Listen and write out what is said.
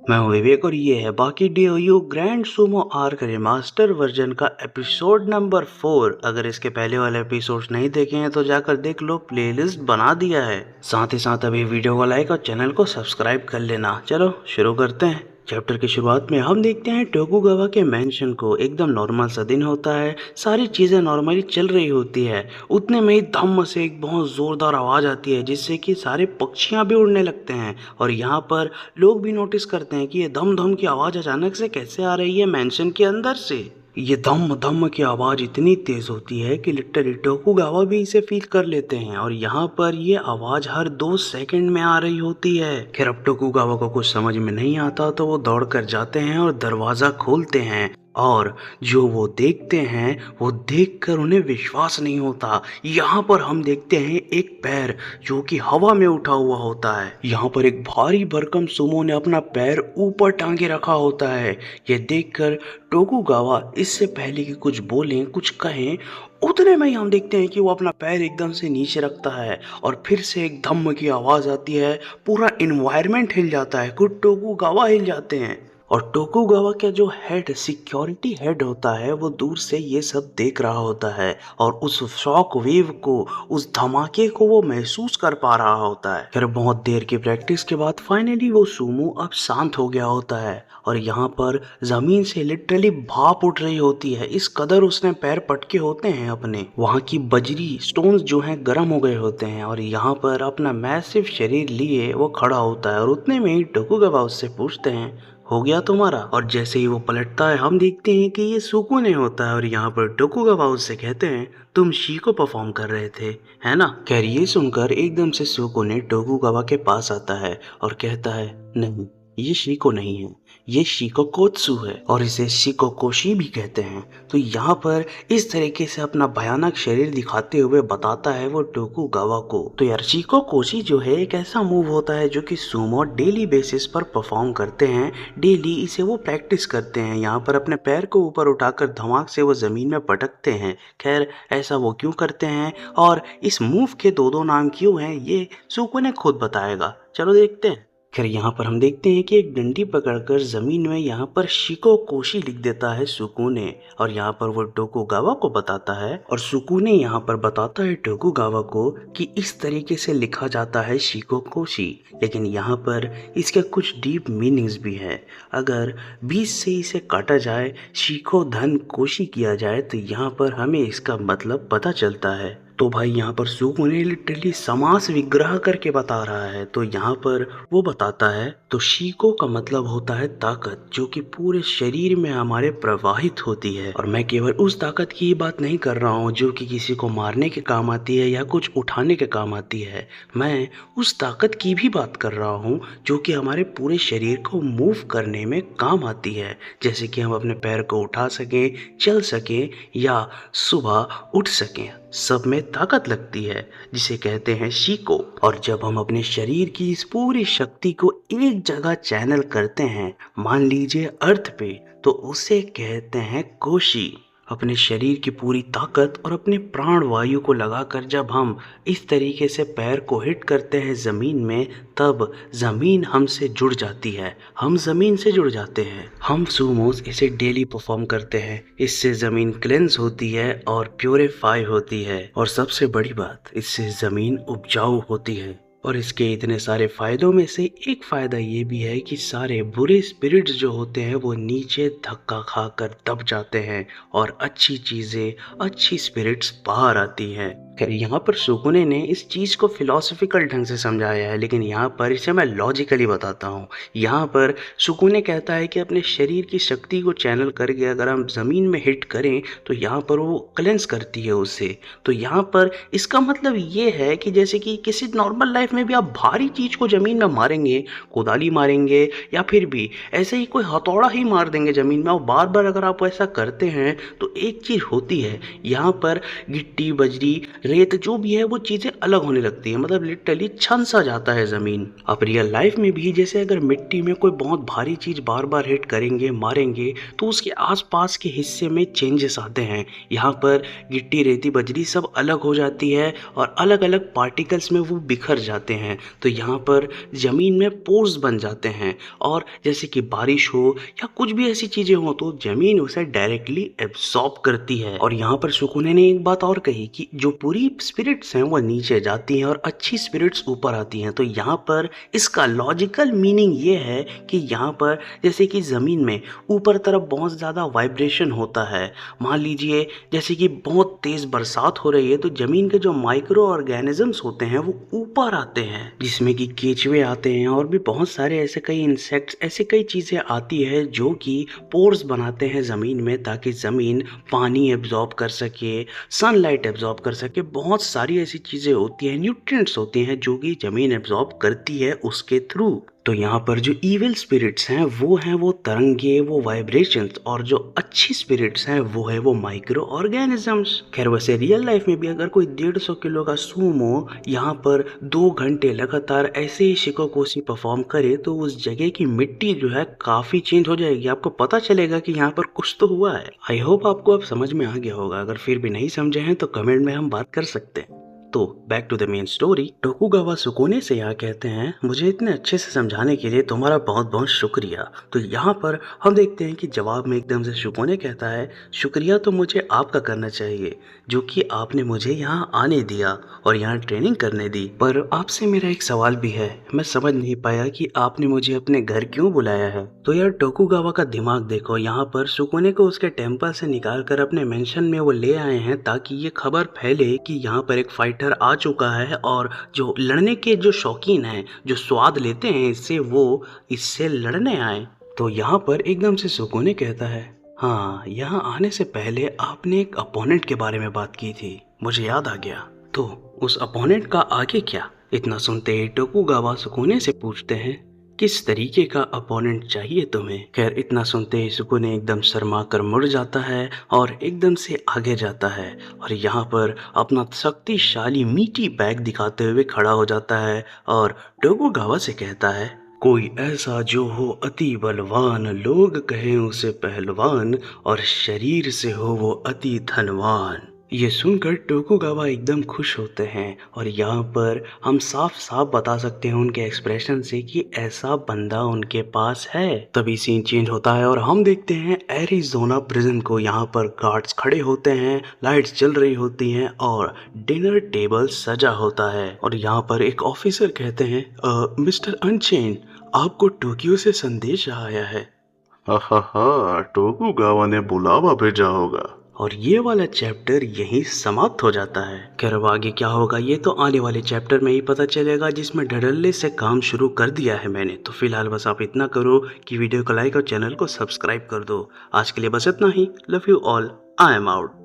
मैं हूँ विवेक और ये है बाकी डीओयू grand sumo arc remaster version का एपिसोड नंबर 4। अगर इसके पहले वाले एपिसोड्स नहीं देखे हैं तो जाकर देख लो, प्लेलिस्ट बना दिया है। साथ ही साथ अभी वीडियो को लाइक और चैनल को सब्सक्राइब कर लेना। चलो शुरू करते हैं। चैप्टर की शुरुआत में हम देखते हैं टोकुगावा के मेंशन को। एकदम नॉर्मल सा दिन होता है, सारी चीजें नॉर्मली चल रही होती है। उतने में ही धम्म से एक बहुत जोरदार आवाज आती है जिससे कि सारे पक्षियां भी उड़ने लगते हैं। और यहाँ पर लोग भी नोटिस करते हैं कि ये धम धम की आवाज अचानक से कैसे आ रही है मेंशन के अंदर से। ये धम धम की आवाज इतनी तेज होती है कि लिटरली टोकुगावा भी इसे फील कर लेते हैं। और यहाँ पर ये आवाज हर 2 सेकंड में आ रही होती है। खैर अब टोकुगावा को कुछ समझ में नहीं आता तो वो दौड़ कर जाते हैं और दरवाजा खोलते हैं। और जो वो देखते हैं वो देखकर उन्हें विश्वास नहीं होता। यहाँ पर हम देखते हैं एक पैर जो कि हवा में उठा हुआ होता है। यहाँ पर एक भारी भरकम सुमो ने अपना पैर ऊपर टांगे रखा होता है। ये देखकर टोकुगावा इससे पहले कि कुछ बोलें कुछ कहें, उतने में ही हम देखते हैं कि वो अपना पैर एकदम से नीचे रखता है और फिर से एक धम्म की आवाज आती है। पूरा इन्वायरमेंट हिल जाता है, खुद टोकुगावा हिल जाते हैं। और टोकुगावा का जो हेड सिक्योरिटी हेड होता है वो दूर से ये सब देख रहा होता है और उस शॉक वेव को, उस धमाके को वो महसूस कर पा रहा होता है। फिर बहुत देर की प्रैक्टिस के बाद फाइनली वो सुमो अब शांत हो गया होता है। और यहाँ पर जमीन से लिटरली भाप उठ रही होती है, इस कदर उसने पैर पटके होते हैं अपने। वहाँ की बजरी स्टोन्स जो हैं गर्म हो गए होते हैं। और यहाँ पर अपना मैसिव शरीर लिए वो खड़ा होता है और उतने में ही टोकुगावा उससे पूछते हैं, हो गया तुम्हारा? और जैसे ही वो पलटता है हम देखते हैं कि ये सुकुने होता है। और यहाँ पर टोकुगावा उससे कहते हैं, तुम शी को परफॉर्म कर रहे थे, है ना? खैर ये सुनकर एकदम से सुकुने टोकुगावा के पास आता है और कहता है, नहीं ये शीको नहीं है, ये शीको कोत्सु है और इसे शीको कोशी भी कहते हैं। तो यहाँ पर इस तरीके से अपना भयानक शरीर दिखाते हुए बताता है वो टोकुगावा को। तो यार शीको कोशी जो है एक ऐसा मूव होता है जो कि सुमो डेली बेसिस पर परफॉर्म करते हैं। डेली इसे वो प्रैक्टिस करते हैं। यहाँ पर अपने पैर को ऊपर उठाकर धमाक से वो जमीन में पटकते हैं। खैर ऐसा वो क्यों करते हैं और इस मूव के दो नाम क्यों हैं ये सुकुने खुद बताएगा। चलो देखते हैं। खैर यहाँ पर हम देखते हैं कि एक डंडी पकड़कर जमीन में यहाँ पर शिको कोशी लिख देता है सुकुने। और यहाँ पर वो टोकुगावा को बताता है और सुकुने यहाँ पर बताता है टोकुगावा को कि इस तरीके से लिखा जाता है शिको कोशी। लेकिन यहाँ पर इसके कुछ डीप मीनिंग्स भी है। अगर बीच से इसे काटा जाए, शिको धन कोशी किया जाए, तो यहाँ पर हमें इसका मतलब पता चलता है। तो भाई यहाँ पर सुकुने लिटरली समास विग्रह करके बता रहा है। तो यहाँ पर वो बताता है, तो शीको का मतलब होता है ताकत जो कि पूरे शरीर में हमारे प्रवाहित होती है। और मैं केवल उस ताकत की ही बात नहीं कर रहा हूँ जो कि किसी को मारने के काम आती है या कुछ उठाने के काम आती है। मैं उस ताकत की भी बात कर रहा हूँ जो कि हमारे पूरे शरीर को मूव करने में काम आती है। जैसे कि हम अपने पैर को उठा सकें, चल सकें या सुबह उठ सकें, सब में ताकत लगती है जिसे कहते हैं शीको। और जब हम अपने शरीर की इस पूरी शक्ति को एक जगह चैनल करते हैं, मान लीजिए अर्थ पे, तो उसे कहते हैं कोशी। अपने शरीर की पूरी ताकत और अपने प्राण वायु को लगाकर जब हम इस तरीके से पैर को हिट करते हैं ज़मीन में, तब ज़मीन हमसे जुड़ जाती है, हम ज़मीन से जुड़ जाते हैं। हम सुमोस इसे डेली परफॉर्म करते हैं। इससे ज़मीन क्लेंस होती है और प्योरीफाई होती है। और सबसे बड़ी बात, इससे ज़मीन उपजाऊ होती है। और इसके इतने सारे फायदों में से एक फायदा ये भी है कि सारे बुरे स्पिरिट्स जो होते हैं वो नीचे धक्का खाकर दब जाते हैं और अच्छी चीजें, अच्छी स्पिरिट्स बाहर आती हैं। खैर यहाँ पर सुकुने ने इस चीज को फिलोसफिकल ढंग से समझाया है, लेकिन यहाँ पर इसे मैं लॉजिकली बताता हूँ। यहाँ पर सुकुने कहता है कि अपने शरीर की शक्ति को चैनल करके अगर हम जमीन में हिट करें तो यहाँ पर वो क्लेंस करती है उससे। तो यहाँ पर इसका मतलब ये है कि जैसे कि किसी नॉर्मल लाइफ में भी आप भारी चीज को जमीन में मारेंगे, कुदाली मारेंगे या फिर भी ऐसे ही कोई हथौड़ा ही मार देंगे जमीन में, और बार बार अगर आप ऐसा करते हैं तो एक चीज होती है, यहाँ पर गिट्टी बजरी रेत जो भी है वो चीजें अलग होने लगती है, मतलब लिटरली छन सा जाता है जमीन। अब रियल लाइफ में भी जैसे अगर मिट्टी में कोई बहुत भारी चीज बार बार हिट करेंगे मारेंगे तो उसके आसपास के हिस्से में चेंजेस आते हैं। यहाँ पर गिट्टी रेती बजरी सब अलग हो जाती है और अलग अलग पार्टिकल्स में वो बिखर जाते हैं। तो यहाँ पर जमीन में पोर्स बन जाते हैं और जैसे कि बारिश हो या कुछ भी ऐसी चीजें हो तो जमीन उसे डायरेक्टली एब्सॉर्ब करती है। और यहाँ पर सुकूने ने एक बात और कही कि जो बुरी स्पिरिट्स हैं वो नीचे जाती हैं और अच्छी स्पिरिट्स ऊपर आती हैं। तो यहाँ पर इसका लॉजिकल मीनिंग ये है कि यहाँ पर जैसे कि ज़मीन में ऊपर तरफ बहुत ज़्यादा वाइब्रेशन होता है, मान लीजिए जैसे कि बहुत तेज़ बरसात हो रही है तो ज़मीन के जो माइक्रो ऑर्गेनिजम्स होते हैं वो ऊपर आते हैं, जिसमें कि केचुए आते हैं और भी बहुत सारे ऐसे कई इंसेक्ट्स, ऐसे कई चीज़ें आती है जो कि पोर्स बनाते हैं ज़मीन में ताकि ज़मीन पानी एब्जॉर्ब कर सके, सनलाइट एब्जॉर्ब कर सके। बहुत सारी ऐसी चीज़ें होती हैं, न्यूट्रिएंट्स होती हैं जो कि ज़मीन एब्जॉर्ब करती है उसके थ्रू। तो यहाँ पर जो इविल स्पिरिट्स हैं वो तरंगे, वो वाइब्रेशंस, और जो अच्छी स्पिरिट्स हैं वो है वो माइक्रो ऑर्गेनिजम्स। खैर वैसे रियल लाइफ में भी अगर कोई 150 किलो का सूमो यहाँ पर 2 घंटे लगातार ऐसे ही शिकोकोशी परफॉर्म करे तो उस जगह की मिट्टी जो है काफ़ी चेंज हो जाएगी। आपको पता चलेगा कि यहाँ पर कुछ तो हुआ है। आई होप आपको अब समझ में आ गया होगा। अगर फिर भी नहीं समझे हैं तो कमेंट में हम बात कर सकते हैं। तो back to the main story. Tokugawa सुकोने से यहाँ कहते हैं, मुझे इतने अच्छे से समझाने के लिए तुम्हारा बहुत बहुत शुक्रिया। तो यहाँ पर हम देखते हैं कि जवाब में एकदम से सुकोने कहता है, शुक्रिया तो मुझे आपका करना चाहिए जो कि आपने मुझे यहाँ आने दिया और यहाँ ट्रेनिंग करने दी। पर आपसे मेरा एक सवाल भी है, मैं समझ नहीं पाया कि आपने मुझे अपने घर क्यों बुलाया है। तो यार टोकुगावा का दिमाग देखो, यहाँ पर सुकोने को उसके टेम्पल से निकाल कर अपने मेंशन में वो ले आए हैं ताकि ये खबर फैले कि यहाँ पर एक फाइटर आ चुका है और जो लड़ने के जो शौकीन हैं, जो स्वाद लेते हैं इससे, वो इससे लड़ने आए। तो यहाँ पर एकदम से सुकूने कहता है, हाँ यहाँ आने से पहले आपने एक अपोनेंट के बारे में बात की थी, मुझे याद आ गया। तो उस अपोनेंट का आगे क्या? इतना सुनते ही टोकुगावा सुकूने से पूछते हैं, किस तरीके का अपोनेंट चाहिए तुम्हें? खैर इतना सुनते ही सुकूने एकदम शर्मा कर मुड़ जाता है और एकदम से आगे जाता है और यहाँ पर अपना शक्तिशाली मीठी बैग दिखाते हुए खड़ा हो जाता है और टोकुगावा से कहता है, कोई ऐसा जो हो अति बलवान, लोग कहें उसे पहलवान और शरीर से हो वो अति धनवान। ये सुनकर टोकुगावा एकदम खुश होते हैं और यहाँ पर हम साफ साफ बता सकते हैं उनके एक्सप्रेशन से कि ऐसा बंदा उनके पास है। तभी सीन चेंज होता है और हम देखते हैं एरिज़ोना प्रिजन को। यहाँ पर गार्ड्स खड़े होते हैं, लाइट्स जल रही होती हैं और डिनर टेबल सजा होता है। और यहाँ पर एक ऑफिसर कहते हैं, मिस्टर अनचेन, आपको टोक्यो से संदेश आया है। हा, टोकुगावा ने बुलावा भेजा होगा। और ये वाला चैप्टर यहीं समाप्त हो जाता है। खैर अब आगे क्या होगा ये तो आने वाले चैप्टर में ही पता चलेगा, जिसमें धड़ल्ले से काम शुरू कर दिया है मैंने। तो फिलहाल बस आप इतना करो कि वीडियो को लाइक और चैनल को सब्सक्राइब कर दो। आज के लिए बस इतना ही। Love you all, I am out.